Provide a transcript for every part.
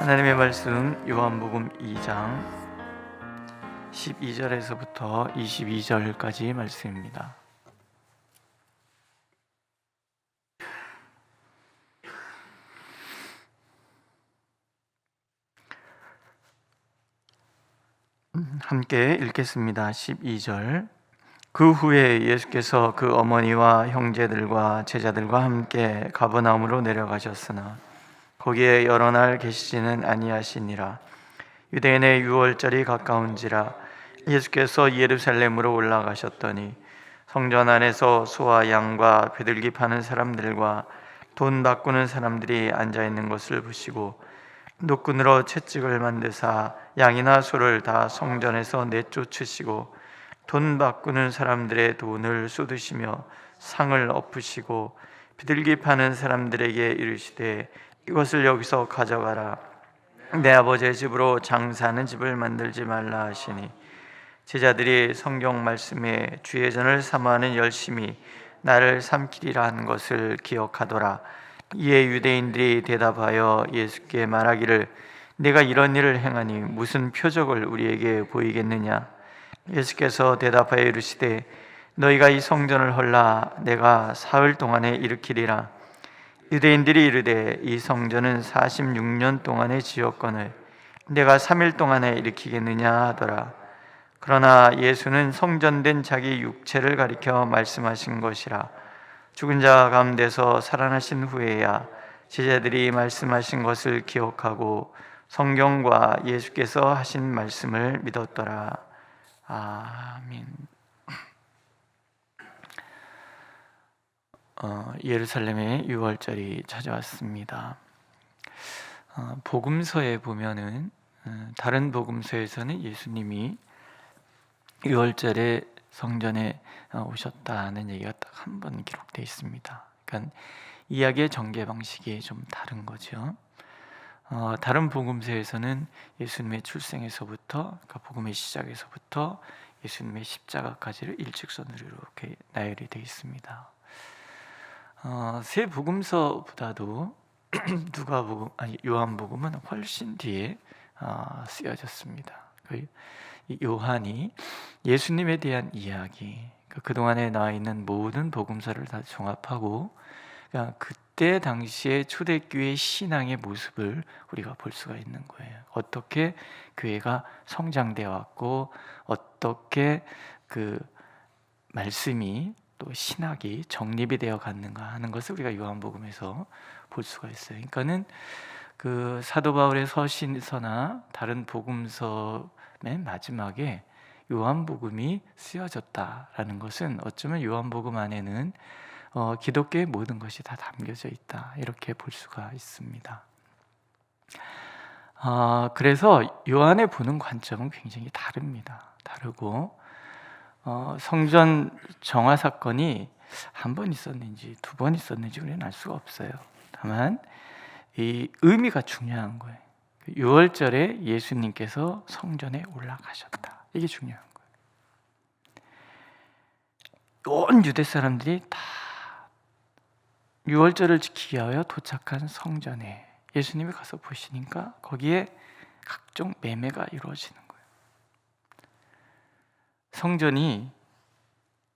하나님의 말씀 요한복음 2장 12절에서부터 22절까지 말씀입니다. 함께 읽겠습니다. 12절. 그 후에 예수께서 그 어머니와 형제들과 제자들과 함께 가버나움으로 내려가셨으나 거기에 여러 날 계시지는 아니하시니라. 유대인의 유월절이 가까운지라 예수께서 예루살렘으로 올라가셨더니 성전 안에서 소와 양과 비둘기 파는 사람들과 돈 바꾸는 사람들이 앉아 있는 것을 보시고 노끈으로 채찍을 만드사 양이나 소를 다 성전에서 내쫓으시고 돈 바꾸는 사람들의 돈을 쏟으시며 상을 엎으시고 비둘기 파는 사람들에게 이르시되 이것을 여기서 가져가라. 내 아버지의 집으로 장사하는 집을 만들지 말라 하시니 제자들이 성경 말씀에 주의 전을 사모하는 열심히 나를 삼키리라 한 것을 기억하더라. 이에 유대인들이 대답하여 예수께 말하기를 네가 이런 일을 행하니 무슨 표적을 우리에게 보이겠느냐? 예수께서 대답하여 이르시되 너희가 이 성전을 헐라 내가 사흘 동안에 일으키리라. 유대인들이 이르되 이 성전은 46년 동안에 지었거늘 내가 3일 동안에 일으키겠느냐 하더라. 그러나 예수는 성전된 자기 육체를 가리켜 말씀하신 것이라. 죽은 자 가운데서 살아나신 후에야 제자들이 말씀하신 것을 기억하고 성경과 예수께서 하신 말씀을 믿었더라. 아멘. 예루살렘의 유월절이 찾아왔습니다. 복음서에 보면은 다른 복음서에서는 예수님이 유월절에 성전에 오셨다는 얘기가 딱 한 번 기록되어 있습니다. 그러니까 이야기의 전개 방식이 좀 다른 거죠. 다른 복음서에서는 예수님의 출생에서부터, 그러니까 복음의 시작에서부터 예수님의 십자가까지를 일직선으로 이렇게 나열이 되어 있습니다. 세 복음서보다도 요한복음은 훨씬 뒤에 쓰여졌습니다. 요한이 예수님에 대한 이야기, 그동안에 나와 있는 모든 복음서를 다 종합하고 그때 당시에 초대교회의 신앙의 모습을 우리가 볼 수가 있는 거예요. 어떻게 교회가 성장되어 왔고 어떻게 그 말씀이 또 신학이 정립이 되어 갔는가 하는 것을 우리가 요한복음에서 볼 수가 있어요. 그러니까는 그 사도 바울의 서신서나 다른 복음서 맨 마지막에 요한복음이 쓰여졌다라는 것은 어쩌면 요한복음 안에는 기독교의 모든 것이 다 담겨져 있다, 이렇게 볼 수가 있습니다. 그래서 요한의 보는 관점은 굉장히 다르고 성전 정화 사건이 한 번 있었는지 두 번 있었는지 우리는 알 수가 없어요. 다만 이 의미가 중요한 거예요. 유월절에 예수님께서 성전에 올라가셨다, 이게 중요한 거예요. 온 유대 사람들이 다 유월절을 지키기 위하여 도착한 성전에 예수님이 가서 보시니까 거기에 각종 매매가 이루어지는 거예요. 성전이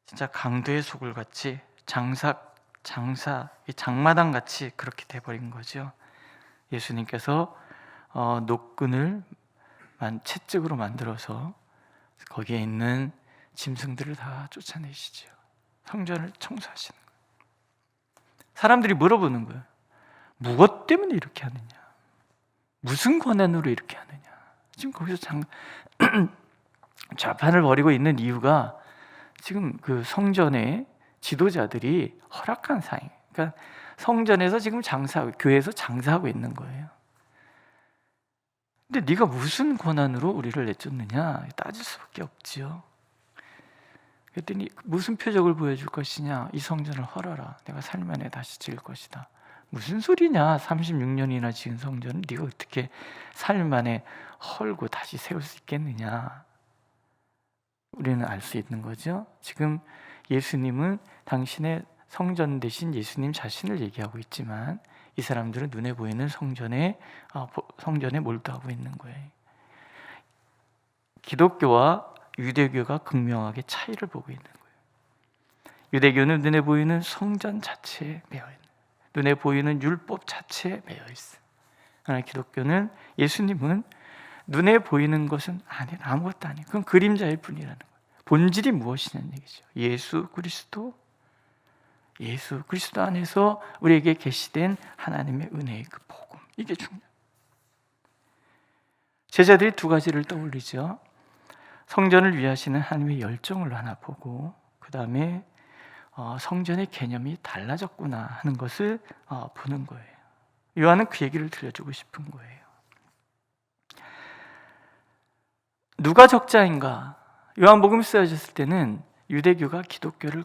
진짜 강도의 소굴같이 장마당 같이 그렇게 돼버린 거죠. 예수님께서 노끈을 채찍으로 만들어서 거기에 있는 짐승들을 다 쫓아내시죠. 성전을 청소하시는 거예요. 사람들이 물어보는 거예요. 무엇 때문에 이렇게 하느냐? 무슨 권한으로 이렇게 하느냐? 지금 거기서 좌판을 벌이고 있는 이유가 지금 그 성전의 지도자들이 허락한 사항, 그러니까 성전에서 지금 교회에서 장사하고 있는 거예요. 근데 네가 무슨 권한으로 우리를 내쫓느냐 따질 수밖에 없지요. 그랬더니 무슨 표적을 보여줄 것이냐? 이 성전을 헐어라. 내가 3일 만에 다시 지을 것이다. 무슨 소리냐? 36년이나 지은 성전을 네가 어떻게 3일 만에 헐고 다시 세울 수 있겠느냐? 우리는 알 수 있는 거죠. 지금 예수님은 당신의 성전 대신 예수님 자신을 얘기하고 있지만 이 사람들은 눈에 보이는 성전에 몰두하고 있는 거예요. 기독교와 유대교가 극명하게 차이를 보고 있는 거예요. 유대교는 눈에 보이는 성전 자체에 매여 있는, 눈에 보이는 율법 자체에 매여 있어요. 그러나 기독교는, 예수님은 눈에 보이는 것은 아무것도 아니에요. 그건 그림자일 뿐이라는 거예요. 본질이 무엇이냐는 얘기죠. 예수 그리스도 안에서 우리에게 계시된 하나님의 은혜의 그 복음, 이게 중요해요. 제자들이 두 가지를 떠올리죠. 성전을 위하시는 하나님의 열정을 하나 보고, 그 다음에 성전의 개념이 달라졌구나 하는 것을 보는 거예요. 요한은 그 얘기를 들려주고 싶은 거예요. 누가 적자인가? 요한복음 쓰여졌을 때는 유대교가 기독교를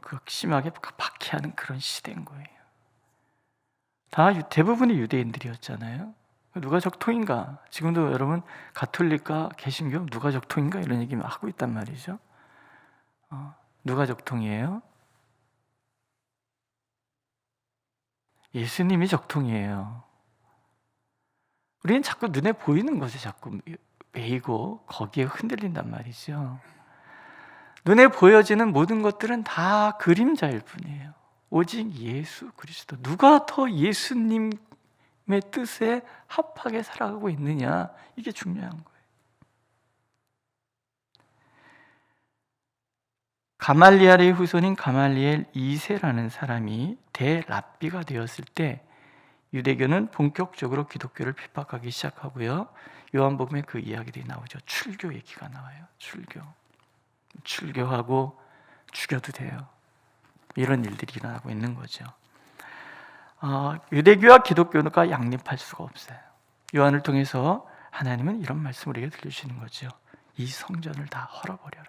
극심하게 박해하는 그런 시대인 거예요. 대부분이 유대인들이었잖아요. 누가 적통인가? 지금도 여러분 가톨릭과 개신교 누가 적통인가 이런 얘기 하고 있단 말이죠. 누가 적통이에요? 예수님이 적통이에요. 우리는 자꾸 눈에 보이는 것에 자꾸 매이고 거기에 흔들린단 말이죠. 눈에 보여지는 모든 것들은 다 그림자일 뿐이에요. 오직 예수 그리스도, 누가 더 예수님의 뜻에 합하게 살아가고 있느냐, 이게 중요한 거예요. 가말리엘의 후손인 가말리엘 2세라는 사람이 대랍비가 되었을 때 유대교는 본격적으로 기독교를 핍박하기 시작하고요. 요한복음에 그 이야기들이 나오죠. 출교 얘기가 나와요. 출교하고 죽여도 돼요. 이런 일들이 일어나고 있는 거죠. 유대교와 기독교가 양립할 수가 없어요. 요한을 통해서 하나님은 이런 말씀을 우리에게 들려주시는 거죠. 이 성전을 다 헐어버려라.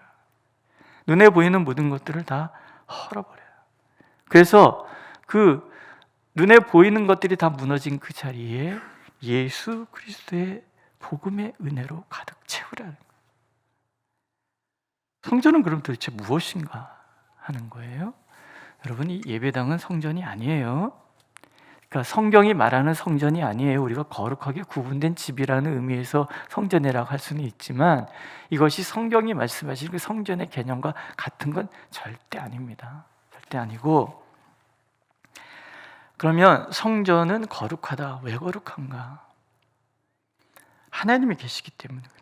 눈에 보이는 모든 것들을 다 헐어버려요. 그래서 그 눈에 보이는 것들이 다 무너진 그 자리에 예수 그리스도의 복음의 은혜로 가득 채우라는 거예요. 성전은 그럼 도대체 무엇인가 하는 거예요. 여러분, 이 예배당은 성전이 아니에요. 그러니까 성경이 말하는 성전이 아니에요. 우리가 거룩하게 구분된 집이라는 의미에서 성전이라고 할 수는 있지만 이것이 성경이 말씀하신 그 성전의 개념과 같은 건 절대 아닙니다. 절대 아니고, 그러면 성전은 거룩하다. 왜 거룩한가? 하나님이 계시기 때문에 그래요.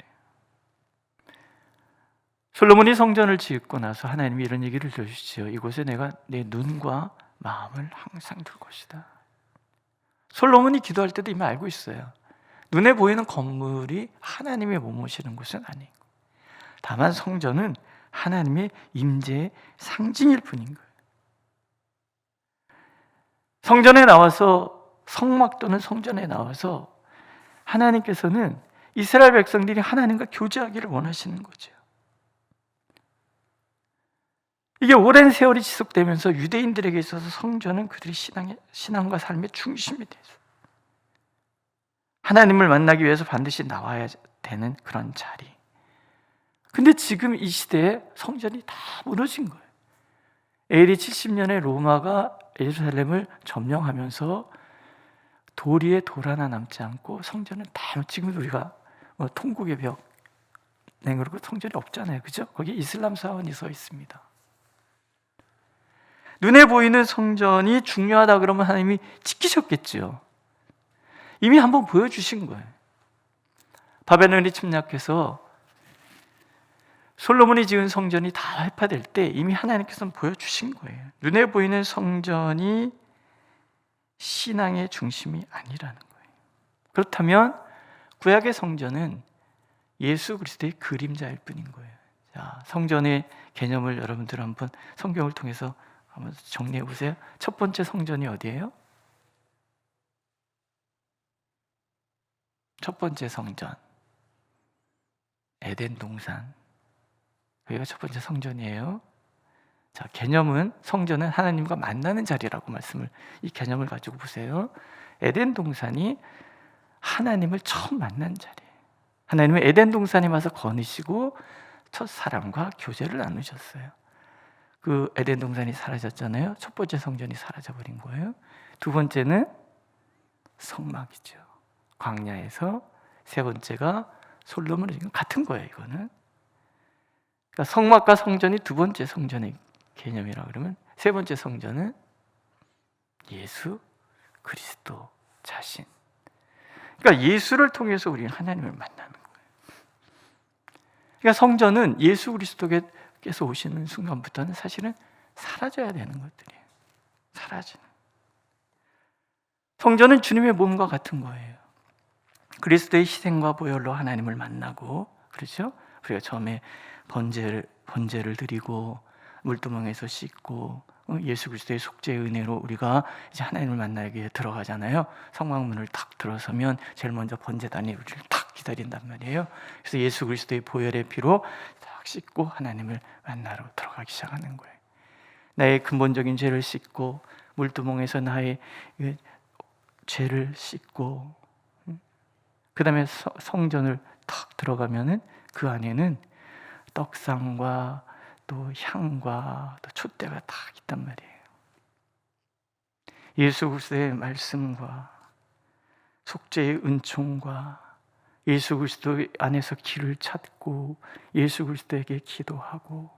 솔로몬이 성전을 짓고 나서 하나님이 이런 얘기를 들으시죠. 이곳에 내가 내 눈과 마음을 항상 둘 것이다. 솔로몬이 기도할 때도 이미 알고 있어요. 눈에 보이는 건물이 하나님의 머무시는 곳은 아니고, 다만 성전은 하나님의 임재의 상징일 뿐인 거예요. 성전에 나와서, 성막 또는 성전에 나와서 하나님께서는 이스라엘 백성들이 하나님과 교제하기를 원하시는 거죠. 이게 오랜 세월이 지속되면서 유대인들에게 있어서 성전은 그들의 신앙과 삶의 중심이 돼서 하나님을 만나기 위해서 반드시 나와야 되는 그런 자리. 근데 지금 이 시대에 성전이 다 무너진 거예요. AD 70년에 로마가 예루살렘을 점령하면서 돌 위에 돌 하나 남지 않고 성전은 다, 지금 우리가 통곡의 벽 그리고 성전이 없잖아요, 그죠? 거기 이슬람 사원이 서 있습니다. 눈에 보이는 성전이 중요하다 그러면 하나님이 지키셨겠죠. 이미 한번 보여주신 거예요. 바벨론이 침략해서 솔로몬이 지은 성전이 다 회파될 때 이미 하나님께서는 보여주신 거예요. 눈에 보이는 성전이 신앙의 중심이 아니라는 거예요. 그렇다면 구약의 성전은 예수 그리스도의 그림자일 뿐인 거예요. 자, 성전의 개념을 여러분들 한번 성경을 통해서 한번 정리해 보세요. 첫 번째 성전이 어디예요? 첫 번째 성전, 에덴 동산. 여기가 첫 번째 성전이에요. 자, 개념은, 성전은 하나님과 만나는 자리라고 이 개념을 가지고 보세요. 에덴 동산이 하나님을 처음 만난 자리예요. 하나님은 에덴 동산에 와서 거느시고 첫 사람과 교제를 나누셨어요. 그 에덴 동산이 사라졌잖아요. 첫 번째 성전이 사라져버린 거예요. 두 번째는 성막이죠. 광야에서 세 번째가 솔로몬의 같은 거예요. 이거는 그러니까 성막과 성전이 두 번째 성전의 개념이라 그러면 세 번째 성전은 예수 그리스도 자신. 그러니까 예수를 통해서 우리는 하나님을 만나는 거예요. 그러니까 성전은 예수 그리스도께서 오시는 순간부터는 사실은 사라져야 되는 것들이에요. 사라지는. 성전은 주님의 몸과 같은 거예요. 그리스도의 희생과 보혈로 하나님을 만나고, 그렇죠? 우리가 처음에 번제를 드리고 물두멍에서 씻고 예수 그리스도의 속죄의 은혜로 우리가 이제 하나님을 만나기 위해 들어가잖아요. 성막문을 탁 들어서면 제일 먼저 번제단이 우리를 탁 기다린단 말이에요. 그래서 예수 그리스도의 보혈의 피로 탁 씻고 하나님을 만나러 들어가기 시작하는 거예요. 나의 근본적인 죄를 씻고 물두멍에서 나의 죄를 씻고 그 다음에 성전을 탁 들어가면은 그 안에는 떡상과 또 향과 또 촛대가 다 있단 말이에요. 예수 그리스도의 말씀과 속죄의 은총과 예수 그리스도 안에서 길을 찾고 예수 그리스도에게 기도하고,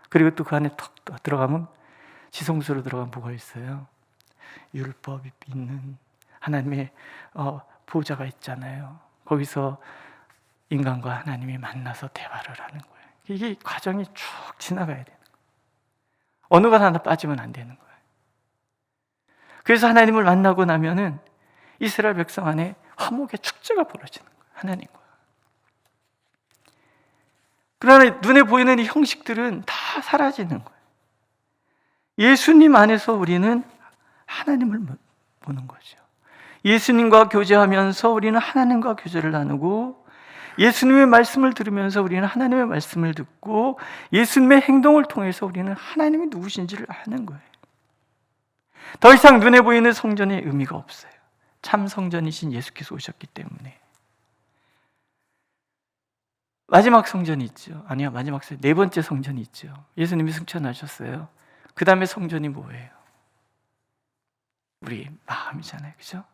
그리고 또 그 안에 턱 들어가면 지성소로 들어가면 뭐가 있어요? 율법이 있는 하나님의 보좌가 있잖아요. 거기서 인간과 하나님이 만나서 대화를 하는 거예요. 이게 과정이 쭉 지나가야 되는 거예요. 어느 것 하나 빠지면 안 되는 거예요. 그래서 하나님을 만나고 나면은 이스라엘 백성 안에 화목의 축제가 벌어지는 거예요. 하나님과. 그러나 눈에 보이는 이 형식들은 다 사라지는 거예요. 예수님 안에서 우리는 하나님을 보는 거죠. 예수님과 교제하면서 우리는 하나님과 교제를 나누고, 예수님의 말씀을 들으면서 우리는 하나님의 말씀을 듣고, 예수님의 행동을 통해서 우리는 하나님이 누구신지를 아는 거예요. 더 이상 눈에 보이는 성전의 의미가 없어요. 참 성전이신 예수께서 오셨기 때문에. 마지막 성전이 있죠. 아니요, 마지막 성전, 네 번째 성전이 있죠. 예수님이 승천하셨어요. 그 다음에 성전이 뭐예요? 우리 마음이잖아요. 그죠?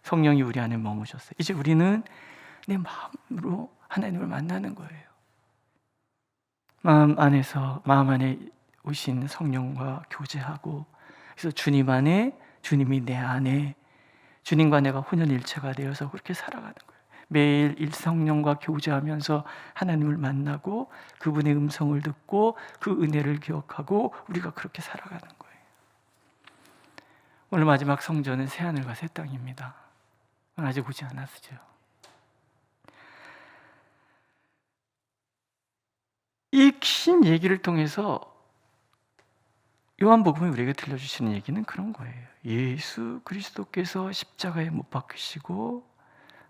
성령이 우리 안에 머무셨어요. 이제 우리는 내 마음으로 하나님을 만나는 거예요. 마음 안에 오신 성령과 교제하고, 그래서 주님 안에, 주님이 내 안에, 주님과 내가 혼연일체가 되어서 그렇게 살아가는 거예요. 매일 성령과 교제하면서 하나님을 만나고 그분의 음성을 듣고 그 은혜를 기억하고 우리가 그렇게 살아가는 거예요. 오늘 마지막 성전은 새하늘과 새 땅입니다. 아직 오지 않았죠. 이 긴 얘기를 통해서 요한복음이 우리에게 들려주시는 얘기는 그런 거예요. 예수 그리스도께서 십자가에 못 박히시고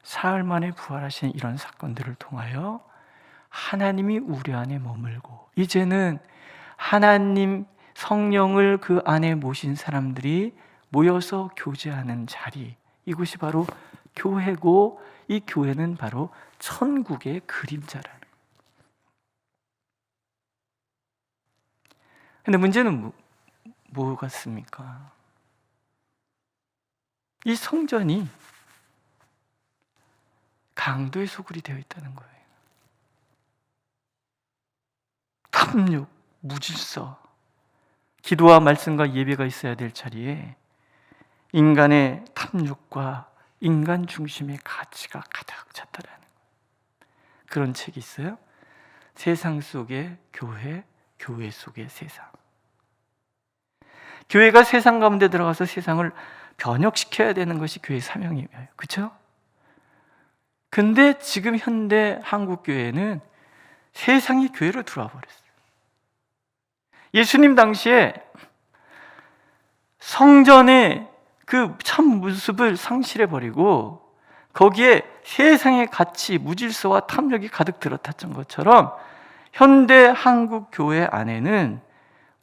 사흘 만에 부활하신 이런 사건들을 통하여 하나님이 우리 안에 머물고, 이제는 하나님 성령을 그 안에 모신 사람들이 모여서 교제하는 자리, 이곳이 바로 교회고, 이 교회는 바로 천국의 그림자라는. 근데 문제는 뭐 같습니까? 이 성전이 강도의 소굴이 되어 있다는 거예요. 탐욕, 무질서, 기도와 말씀과 예배가 있어야 될 자리에 인간의 탐욕과 인간 중심의 가치가 가득 찼다라는 거예요. 그런 책이 있어요. 세상 속의 교회, 교회 속의 세상. 교회가 세상 가운데 들어가서 세상을 변혁시켜야 되는 것이 교회의 사명이에요. 그렇죠? 근데 지금 현대 한국 교회는 세상이 교회로 들어와 버렸어요. 예수님 당시에 성전의 그 참 모습을 상실해 버리고 거기에 세상의 가치, 무질서와 탐욕이 가득 들어탔던 것처럼 현대 한국 교회 안에는,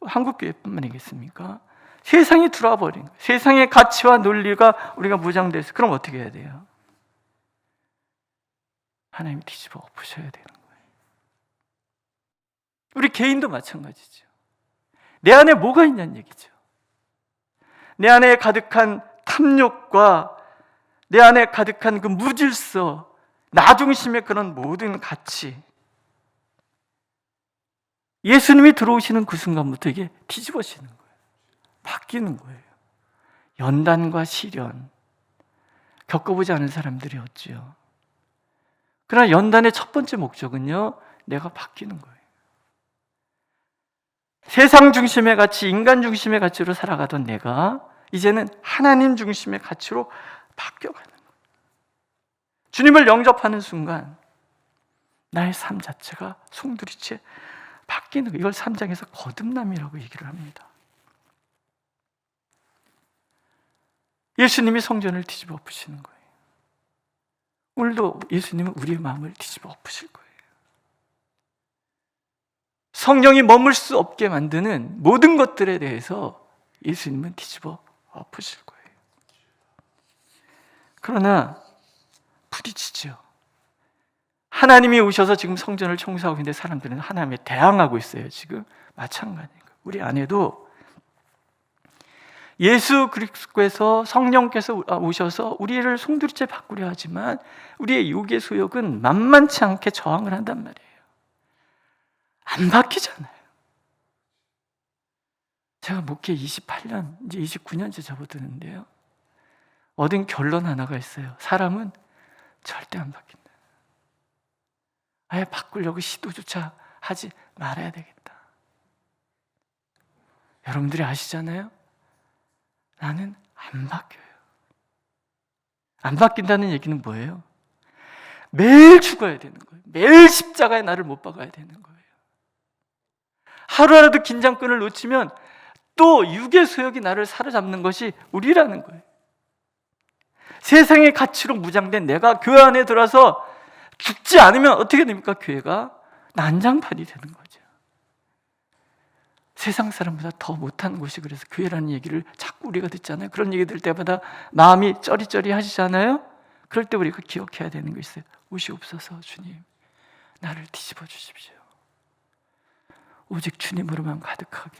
한국 교회뿐만이겠습니까? 세상이 들어와 버린 거예요. 세상의 가치와 논리가 우리가 무장돼서, 그럼 어떻게 해야 돼요? 하나님 뒤집어 엎으셔야 되는 거예요. 우리 개인도 마찬가지죠. 내 안에 뭐가 있냐는 얘기죠. 내 안에 가득한 탐욕과 내 안에 가득한 그 무질서, 나 중심의 그런 모든 가치, 예수님이 들어오시는 그 순간부터 이게 뒤집어지는 거예요. 바뀌는 거예요. 연단과 시련 겪어보지 않은 사람들이 어찌요. 그러나 연단의 첫 번째 목적은요, 내가 바뀌는 거예요. 세상 중심의 가치, 인간 중심의 가치로 살아가던 내가 이제는 하나님 중심의 가치로 바뀌어가는 거예요. 주님을 영접하는 순간 나의 삶 자체가 송두리째 바뀌는 거예요. 이걸 3장에서 거듭남이라고 얘기를 합니다. 예수님이 성전을 뒤집어 엎으시는 거예요. 오늘도 예수님은 우리의 마음을 뒤집어 엎으실 거예요. 성령이 머물 수 없게 만드는 모든 것들에 대해서 예수님은 뒤집어 엎으실 거예요. 그러나 부딪히죠. 하나님이 오셔서 지금 성전을 청소하고 있는데 사람들은 하나님에 대항하고 있어요. 지금 마찬가지예요. 우리 안에도 예수 그리스도께서, 성령께서 오셔서 우리를 송두리째 바꾸려 하지만 우리의 육의 소욕은 만만치 않게 저항을 한단 말이에요. 안 바뀌잖아요. 제가 목회 28년, 이제 29년째 접어드는데요, 얻은 결론 하나가 있어요. 사람은 절대 안 바뀐다. 아예 바꾸려고 시도조차 하지 말아야 되겠다. 여러분들이 아시잖아요. 나는 안 바뀌어요. 안 바뀐다는 얘기는 뭐예요? 매일 죽어야 되는 거예요. 매일 십자가에 나를 못 박아야 되는 거예요. 하루라도 긴장끈을 놓치면 또 육의 소욕이 나를 사로잡는 것이 우리라는 거예요. 세상의 가치로 무장된 내가 교회 안에 들어서 죽지 않으면 어떻게 됩니까? 교회가 난장판이 되는 거죠. 세상 사람보다 더 못하는 곳이 그래서 교회라는 얘기를 자꾸 우리가 듣잖아요. 그런 얘기 들을 때마다 마음이 쩌리쩌리 하시잖아요. 그럴 때 우리가 기억해야 되는 거 있어요. 오시옵소서 주님, 나를 뒤집어 주십시오. 오직 주님으로만 가득하게,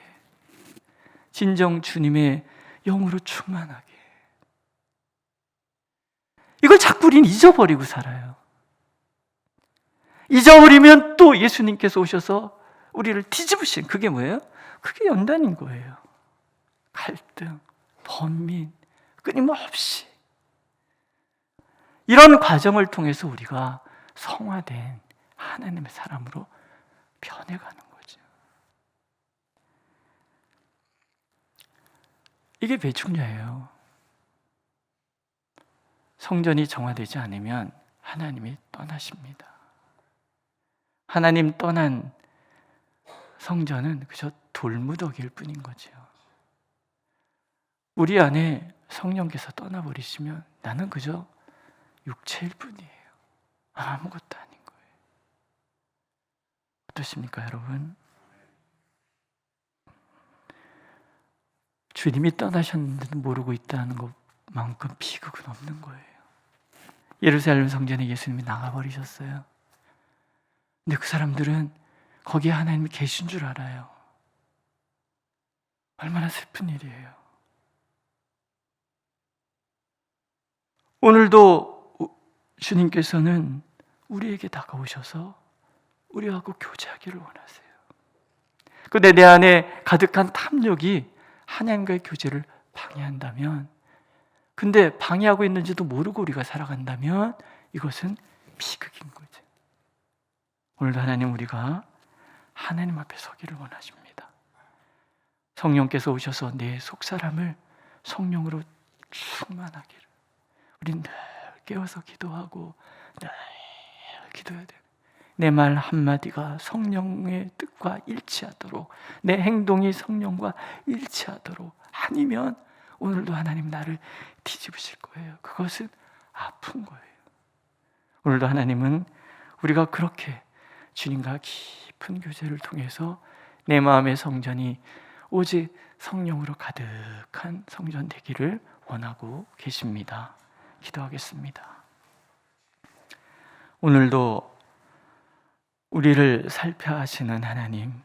진정 주님의 영으로 충만하게. 이걸 자꾸 우리는 잊어버리고 살아요. 잊어버리면 또 예수님께서 오셔서 우리를 뒤집으신, 그게 뭐예요? 그게 연단인 거예요. 갈등, 번민, 끊임없이. 이런 과정을 통해서 우리가 성화된 하나님의 사람으로 변해가는 거죠. 이게 왜 중요해요? 성전이 정화되지 않으면 하나님이 떠나십니다. 하나님 떠난 성전은 그저 돌무더기일 뿐인 거죠. 우리 안에 성령께서 떠나버리시면 나는 그저 육체일 뿐이에요. 아무것도 아닌 거예요. 어떠십니까, 여러분? 주님이 떠나셨는데도 모르고 있다는 것만큼 비극은 없는 거예요. 예루살렘 성전에 예수님이 나가버리셨어요. 근데 그 사람들은 거기에 하나님이 계신 줄 알아요. 얼마나 슬픈 일이에요. 오늘도 주님께서는 우리에게 다가오셔서 우리하고 교제하기를 원하세요. 근데 내 안에 가득한 탐욕이 하나님과의 교제를 방해한다면, 근데 방해하고 있는지도 모르고 우리가 살아간다면 이것은 비극인 거죠. 오늘도 하나님, 우리가 하나님 앞에 서기를 원하십니다. 성령께서 오셔서 내 속사람을 성령으로 충만하기를. 우린 늘 깨어서 기도하고 늘 기도해야 돼요. 내 말 한마디가 성령의 뜻과 일치하도록, 내 행동이 성령과 일치하도록. 아니면 오늘도 하나님 나를 뒤집으실 거예요. 그것은 아픈 거예요. 오늘도 하나님은 우리가 그렇게 주님과 깊은 교제를 통해서 내 마음의 성전이 오직 성령으로 가득한 성전 되기를 원하고 계십니다. 기도하겠습니다. 오늘도 우리를 살펴하시는 하나님,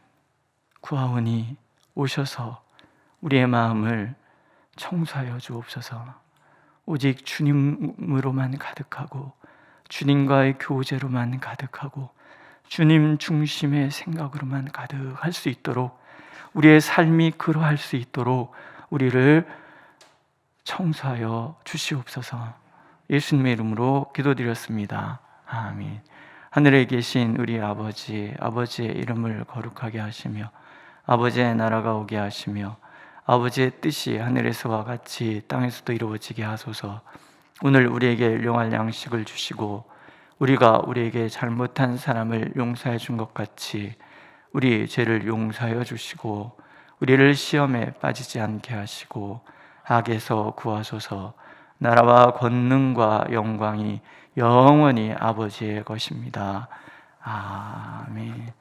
구하오니 오셔서 우리의 마음을 청소하여 주옵소서. 오직 주님으로만 가득하고 주님과의 교제로만 가득하고 주님 중심의 생각으로만 가득할 수 있도록, 우리의 삶이 그러할 수 있도록 우리를 청소하여 주시옵소서. 예수님의 이름으로 기도드렸습니다. 아멘. 하늘에 계신 우리 아버지, 아버지의 이름을 거룩하게 하시며 아버지의 나라가 오게 하시며 아버지의 뜻이 하늘에서와 같이 땅에서도 이루어지게 하소서. 오늘 우리에게 일용할 양식을 주시고 우리가 우리에게 잘못한 사람을 용서해 준 것 같이 우리 죄를 용서하여 주시고 우리를 시험에 빠지지 않게 하시고 악에서 구하소서. 나라와 권능과 영광이 영원히 아버지의 것입니다. 아멘.